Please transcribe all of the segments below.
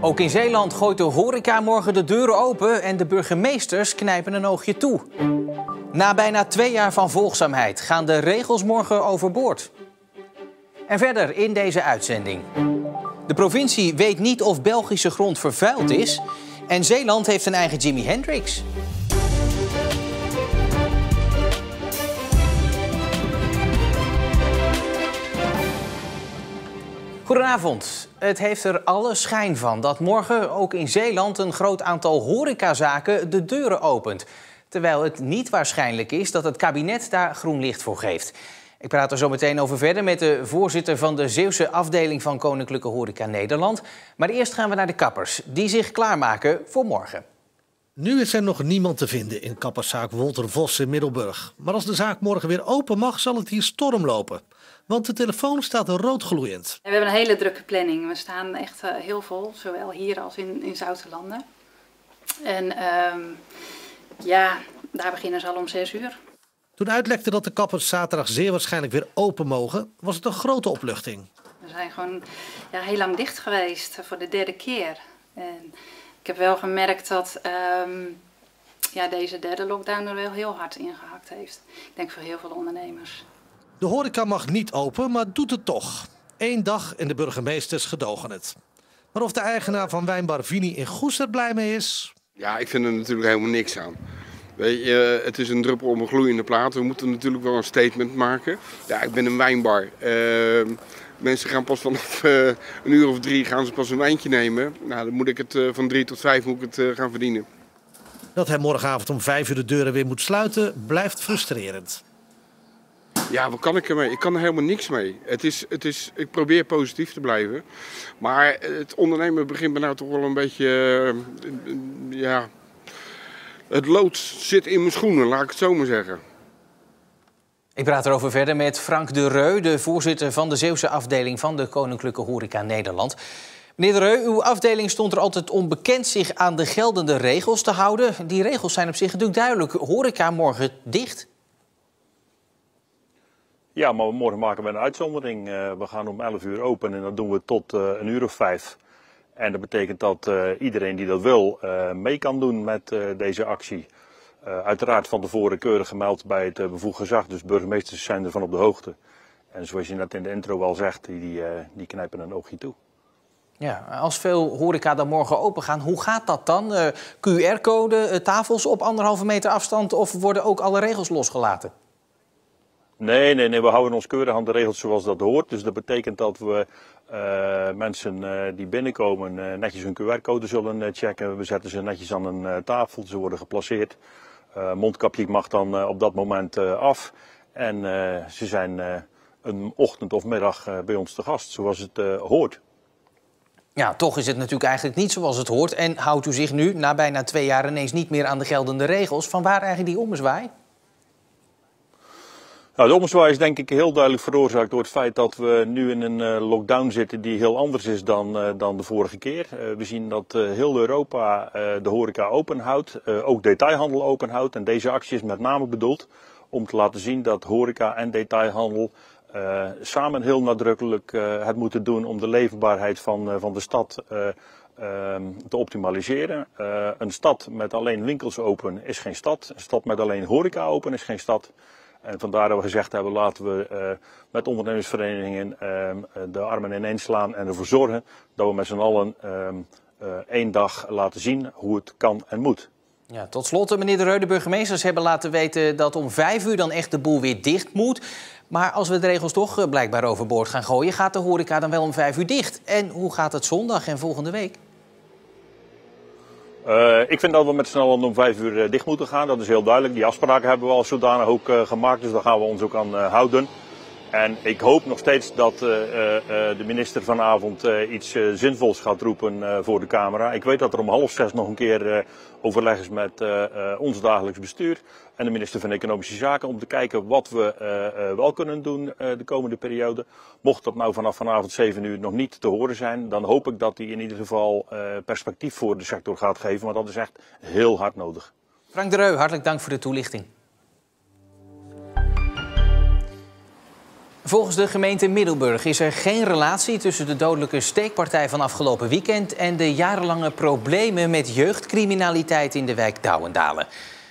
Ook in Zeeland gooit de horeca morgen de deuren open en de burgemeesters knijpen een oogje toe. Na bijna 2 jaar van volgzaamheid gaan de regels morgen overboord. En verder in deze uitzending. De provincie weet niet of Belgische grond vervuild is. En Zeeland heeft een eigen Jimi Hendrix. Goedenavond. Het heeft er alle schijn van dat morgen ook in Zeeland een groot aantal horecazaken de deuren opent. Terwijl het niet waarschijnlijk is dat het kabinet daar groen licht voor geeft. Ik praat er zo meteen over verder met de voorzitter van de Zeeuwse afdeling van Koninklijke Horeca Nederland. Maar eerst gaan we naar de kappers, die zich klaarmaken voor morgen. Nu is er nog niemand te vinden in kapperszaak Wolter Vos in Middelburg. Maar als de zaak morgen weer open mag, zal het hier storm lopen. Want de telefoon staat roodgloeiend. We hebben een hele drukke planning. We staan echt heel vol, zowel hier als in Zoutelanden. En daar beginnen ze al om 6 uur. Toen uitlekte dat de kappers zaterdag zeer waarschijnlijk weer open mogen, was het een grote opluchting. We zijn gewoon heel lang dicht geweest, voor de 3e keer. En ik heb wel gemerkt dat deze 3e lockdown er wel heel hard ingehakt heeft. Ik denk voor heel veel ondernemers. De horeca mag niet open, maar doet het toch. 1 dag en de burgemeesters gedogen het. Maar of de eigenaar van wijnbar Vini in Goes er blij mee is? Ja, ik vind er natuurlijk helemaal niks aan. Weet je, het is een druppel op een gloeiende plaat. We moeten natuurlijk wel een statement maken. Ja, ik ben een wijnbar. Mensen gaan pas vanaf 1 uur of 3 gaan ze pas een wijntje nemen. Nou, dan moet ik het van 3 tot 5 moet ik het gaan verdienen. Dat hij morgenavond om 5 uur de deuren weer moet sluiten, blijft frustrerend. Ja, wat kan ik ermee? Ik kan er helemaal niks mee. Ik probeer positief te blijven. Maar het ondernemen begint me nou toch wel een beetje... Het lood zit in mijn schoenen, laat ik het zo maar zeggen. Ik praat erover verder met Frank de Reu, de voorzitter van de Zeeuwse afdeling van de Koninklijke Horeca Nederland. Meneer de Reu, uw afdeling stond er altijd onbekend zich aan de geldende regels te houden. Die regels zijn op zich natuurlijk duidelijk. Horeca morgen dicht. Ja, maar morgen maken we een uitzondering. We gaan om 11 uur open en dat doen we tot 1 uur of 5. En dat betekent dat iedereen die dat wil mee kan doen met deze actie. Uiteraard van tevoren keurig gemeld bij het bevoegd gezag, dus burgemeesters zijn ervan op de hoogte. En zoals je net in de intro al zegt, die knijpen een oogje toe. Ja, als veel horeca dan morgen open gaan, hoe gaat dat dan? QR-code, tafels op 1,5 meter afstand of worden ook alle regels losgelaten? Nee, we houden ons keurig aan de regels zoals dat hoort. Dus dat betekent dat we mensen die binnenkomen netjes hun QR-code zullen checken. We zetten ze netjes aan een tafel, ze worden geplaceerd. Mondkapje mag dan op dat moment af. En ze zijn een ochtend of middag bij ons te gast, zoals het hoort. Ja, toch is het natuurlijk eigenlijk niet zoals het hoort. En houdt u zich nu, na bijna 2 jaar, ineens niet meer aan de geldende regels? Vanwaar eigenlijk die ommezwaai? Nou, de ommezwaai is denk ik heel duidelijk veroorzaakt door het feit dat we nu in een lockdown zitten die heel anders is dan de vorige keer. We zien dat heel Europa de horeca openhoudt, ook detailhandel openhoudt. En deze actie is met name bedoeld om te laten zien dat horeca en detailhandel samen heel nadrukkelijk het moeten doen om de leefbaarheid van de stad te optimaliseren. Een stad met alleen winkels open is geen stad. Een stad met alleen horeca open is geen stad. En vandaar dat we gezegd hebben, laten we met ondernemersverenigingen de armen ineens slaan en ervoor zorgen dat we met z'n allen 1 dag laten zien hoe het kan en moet. Ja, tot slot, meneer de Reu, de burgemeesters hebben laten weten dat om 5 uur dan echt de boel weer dicht moet. Maar als we de regels toch blijkbaar overboord gaan gooien, gaat de horeca dan wel om 5 uur dicht? En hoe gaat het zondag en volgende week? Ik vind dat we met z'n allen om 5 uur dicht moeten gaan. Dat is heel duidelijk. Die afspraken hebben we al zodanig ook gemaakt, dus daar gaan we ons ook aan houden. En ik hoop nog steeds dat de minister vanavond iets zinvols gaat roepen voor de Camera. Ik weet dat er om 5:30 nog een keer overleg is met ons dagelijks bestuur en de minister van Economische Zaken om te kijken wat we wel kunnen doen de komende periode. Mocht dat nou vanaf vanavond 7 uur nog niet te horen zijn, dan hoop ik dat hij in ieder geval perspectief voor de sector gaat geven, want dat is echt heel hard nodig. Frank de Reu, hartelijk dank voor de toelichting. Volgens de gemeente Middelburg is er geen relatie tussen de dodelijke steekpartij van afgelopen weekend en de jarenlange problemen met jeugdcriminaliteit in de wijk Douwendalen.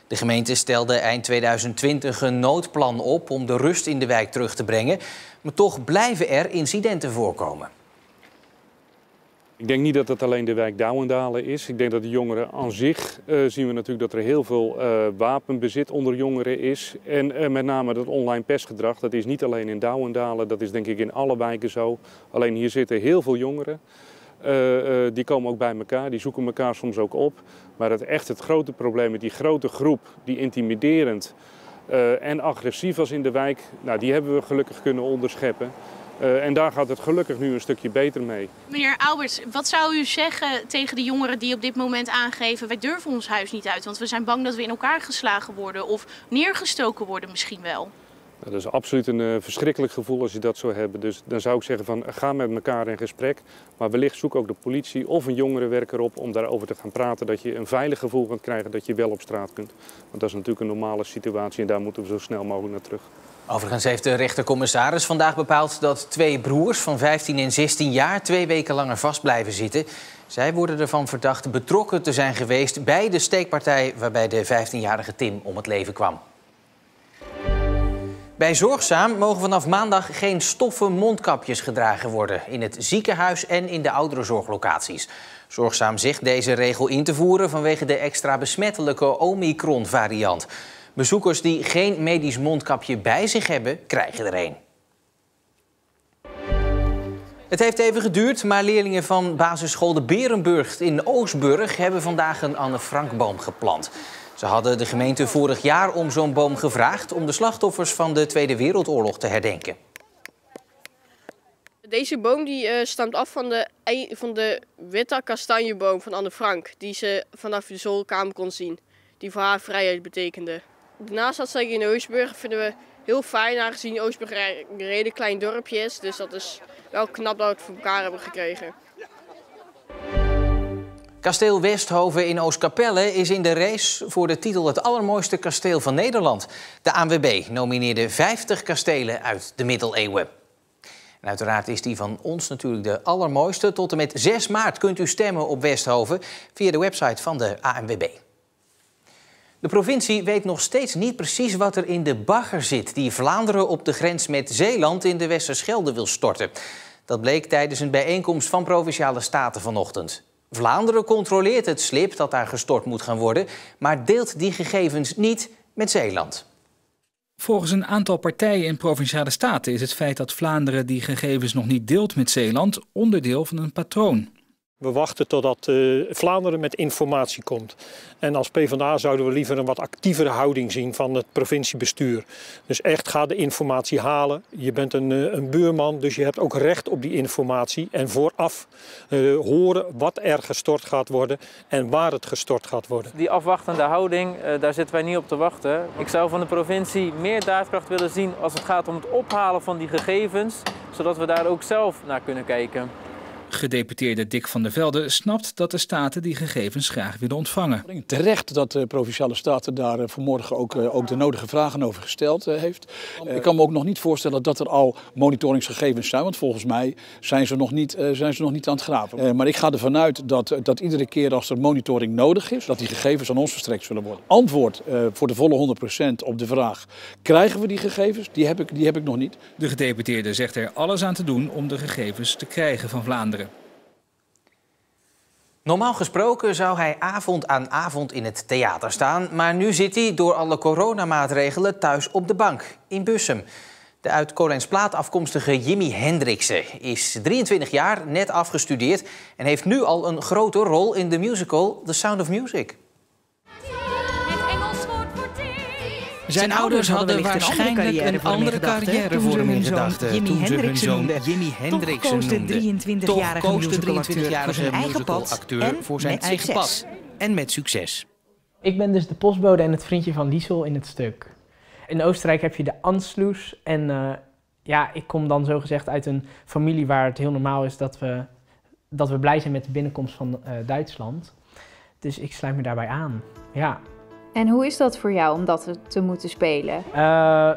De gemeente stelde eind 2020 een noodplan op om de rust in de wijk terug te brengen, maar toch blijven er incidenten voorkomen. Ik denk niet dat het alleen de wijk Douwendalen is. Ik denk dat de jongeren aan zich zien we natuurlijk dat er heel veel wapenbezit onder jongeren is. En met name dat online pestgedrag, dat is niet alleen in Douwendalen, dat is denk ik in alle wijken zo. Alleen hier zitten heel veel jongeren. Die komen ook bij elkaar, die zoeken elkaar soms ook op. Maar het grote probleem met die grote groep, die intimiderend en agressief was in de wijk, nou, die hebben we gelukkig kunnen onderscheppen. En daar gaat het gelukkig nu een stukje beter mee. Meneer Alberts, wat zou u zeggen tegen de jongeren die op dit moment aangeven: wij durven ons huis niet uit, want we zijn bang dat we in elkaar geslagen worden of neergestoken worden misschien wel? Nou, dat is absoluut een verschrikkelijk gevoel als je dat zou hebben. Dus dan zou ik zeggen van ga met elkaar in gesprek. Maar wellicht zoek ook de politie of een jongerenwerker op om daarover te gaan praten. Dat je een veilig gevoel kunt krijgen dat je wel op straat kunt. Want dat is natuurlijk een normale situatie en daar moeten we zo snel mogelijk naar terug. Overigens heeft de rechtercommissaris vandaag bepaald dat 2 broers van 15 en 16 jaar 2 weken langer vast blijven zitten. Zij worden ervan verdacht betrokken te zijn geweest bij de steekpartij waarbij de 15-jarige Tim om het leven kwam. Bij Zorgzaam mogen vanaf maandag geen stoffen mondkapjes gedragen worden in het ziekenhuis en in de ouderenzorglocaties. Zorgzaam zegt deze regel in te voeren vanwege de extra besmettelijke Omicron-variant. Bezoekers die geen medisch mondkapje bij zich hebben, krijgen er een. Het heeft even geduurd, maar leerlingen van basisschool de Berenburg in Oostburg hebben vandaag een Anne Frankboom geplant. Ze hadden de gemeente vorig jaar om zo'n boom gevraagd om de slachtoffers van de Tweede Wereldoorlog te herdenken. Deze boom die stamt af van de witte kastanjeboom van Anne Frank, die ze vanaf de zolderkamer kon zien, die voor haar vrijheid betekende. De naastaanstelling in Oostburg vinden we heel fijn, aangezien Oostburg een redelijk klein dorpje is. Dus dat is wel knap dat we het voor elkaar hebben gekregen. Kasteel Westhoven in Oostkapelle is in de race voor de titel het allermooiste kasteel van Nederland. De ANWB nomineerde 50 kastelen uit de middeleeuwen. En uiteraard is die van ons natuurlijk de allermooiste. Tot en met 6 maart kunt u stemmen op Westhoven via de website van de ANWB. De provincie weet nog steeds niet precies wat er in de bagger zit die Vlaanderen op de grens met Zeeland in de Westerschelde wil storten. Dat bleek tijdens een bijeenkomst van Provinciale Staten vanochtend. Vlaanderen controleert het slib dat daar gestort moet gaan worden, maar deelt die gegevens niet met Zeeland. Volgens een aantal partijen in Provinciale Staten is het feit dat Vlaanderen die gegevens nog niet deelt met Zeeland onderdeel van een patroon. We wachten totdat Vlaanderen met informatie komt. En als PvdA zouden we liever een wat actievere houding zien van het provinciebestuur. Dus echt ga de informatie halen. Je bent een buurman, dus je hebt ook recht op die informatie. En vooraf horen wat er gestort gaat worden en waar het gestort gaat worden. Die afwachtende houding, daar zitten wij niet op te wachten. Ik zou van de provincie meer daadkracht willen zien als het gaat om het ophalen van die gegevens. Zodat we daar ook zelf naar kunnen kijken. Gedeputeerde Dick van der Velde snapt dat de staten die gegevens graag willen ontvangen. Terecht dat de Provinciale Staten daar vanmorgen ook de nodige vragen over gesteld heeft. Ik kan me ook nog niet voorstellen dat er al monitoringsgegevens zijn, want volgens mij zijn ze nog niet aan het graven. Maar ik ga ervan uit dat iedere keer als er monitoring nodig is, dat die gegevens aan ons verstrekt zullen worden. Antwoord voor de volle 100% op de vraag, krijgen we die gegevens? Die heb ik nog niet. De gedeputeerde zegt er alles aan te doen om de gegevens te krijgen van Vlaanderen. Normaal gesproken zou hij avond aan avond in het theater staan, maar nu zit hij door alle coronamaatregelen thuis op de bank in Bussum. De uit Kolijnsplaat afkomstige Jimi Hendriksen is 23 jaar, net afgestudeerd en heeft nu al een grote rol in de musical The Sound of Music. Zijn ouders hadden waarschijnlijk een andere carrière voor hem in gedachten toen ze hun zoon Jimi Hendriksen noemden. Toch koos de 23-jarige musicalacteur voor zijn eigen pad. En met succes. Ik ben dus de postbode en het vriendje van Liesel in het stuk. In Oostenrijk heb je de Anschluss. En ik kom dan zogezegd uit een familie waar het heel normaal is dat we blij zijn met de binnenkomst van Duitsland. Dus ik sluit me daarbij aan, ja. En hoe is dat voor jou om dat te moeten spelen?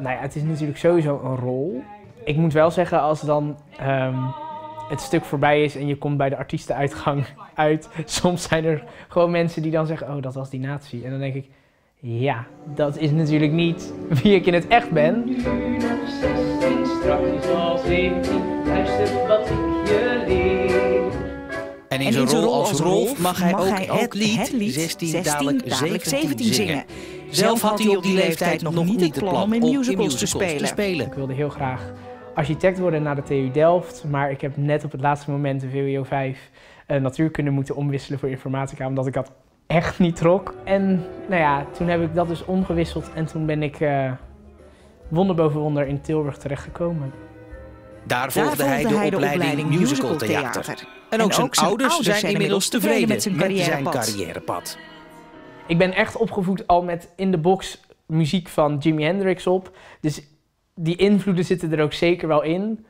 Het is natuurlijk sowieso een rol. Ik moet wel zeggen, als dan het stuk voorbij is en je komt bij de artiestenuitgang uit. Soms zijn er gewoon mensen die dan zeggen, oh, dat was die nazi. En dan denk ik, ja, dat is natuurlijk niet wie ik in het echt ben. Nu nog 16, straks al 17, luister wat ik je leer. En in zijn rol als Rolf mag hij ook het lied 16 dadelijk 17 zingen. Zelf had hij op die leeftijd nog niet het plan om in musicals te spelen. Ik wilde heel graag architect worden naar de TU Delft, maar ik heb net op het laatste moment de VWO 5 natuurkunde moeten omwisselen voor informatica, omdat ik dat echt niet trok. En nou ja, toen heb ik dat dus omgewisseld en toen ben ik wonder boven wonder in Tilburg terechtgekomen. Daar volgde hij de opleiding musicaltheater. En ook zijn ouders zijn inmiddels tevreden met zijn carrièrepad. Ik ben echt opgevoed al met in de box muziek van Jimi Hendrix op. Dus die invloeden zitten er ook zeker wel in.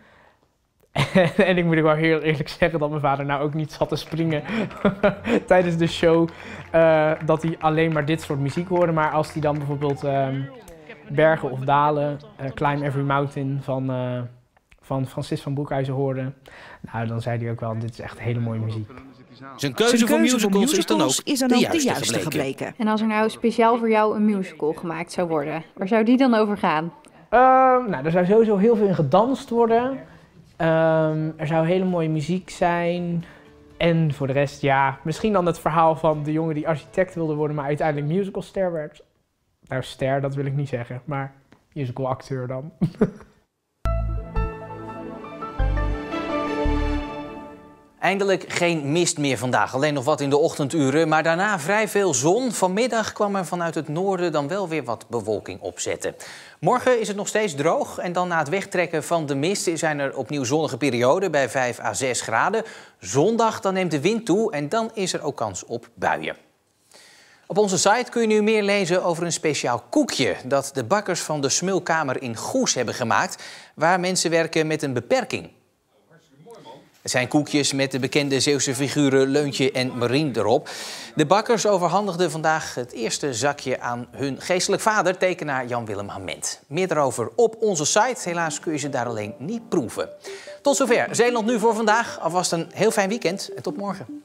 En ik moet ook wel heel eerlijk zeggen dat mijn vader nou ook niet zat te springen tijdens de show. Dat hij alleen maar dit soort muziek hoorde. Maar als hij dan bijvoorbeeld Bergen of Dalen, Climb Every Mountain van Francis van Broekhuizen hoorde. Nou, dan zei hij ook wel, dit is echt hele mooie muziek. Zijn keuze voor musicals is dan ook de juiste gebleken. En als er nou speciaal voor jou een musical gemaakt zou worden, waar zou die dan over gaan? Nou, er zou sowieso heel veel in gedanst worden. Er zou hele mooie muziek zijn. En voor de rest, ja, misschien dan het verhaal van de jongen die architect wilde worden, maar uiteindelijk musicalster werd. Nou, ster, dat wil ik niet zeggen, maar musicalacteur dan. Eindelijk geen mist meer vandaag, alleen nog wat in de ochtenduren, maar daarna vrij veel zon. Vanmiddag kwam er vanuit het noorden dan wel weer wat bewolking opzetten. Morgen is het nog steeds droog en dan na het wegtrekken van de mist zijn er opnieuw zonnige perioden bij 5 à 6 graden. Zondag dan neemt de wind toe en dan is er ook kans op buien. Op onze site kun je nu meer lezen over een speciaal koekje dat de bakkers van de Smulkamer in Goes hebben gemaakt, waar mensen werken met een beperking. Het zijn koekjes met de bekende Zeeuwse figuren Leuntje en Marien erop. De bakkers overhandigden vandaag het eerste zakje aan hun geestelijk vader, tekenaar Jan-Willem Hament. Meer daarover op onze site. Helaas kun je ze daar alleen niet proeven. Tot zover Zeeland Nu voor vandaag. Alvast een heel fijn weekend en tot morgen.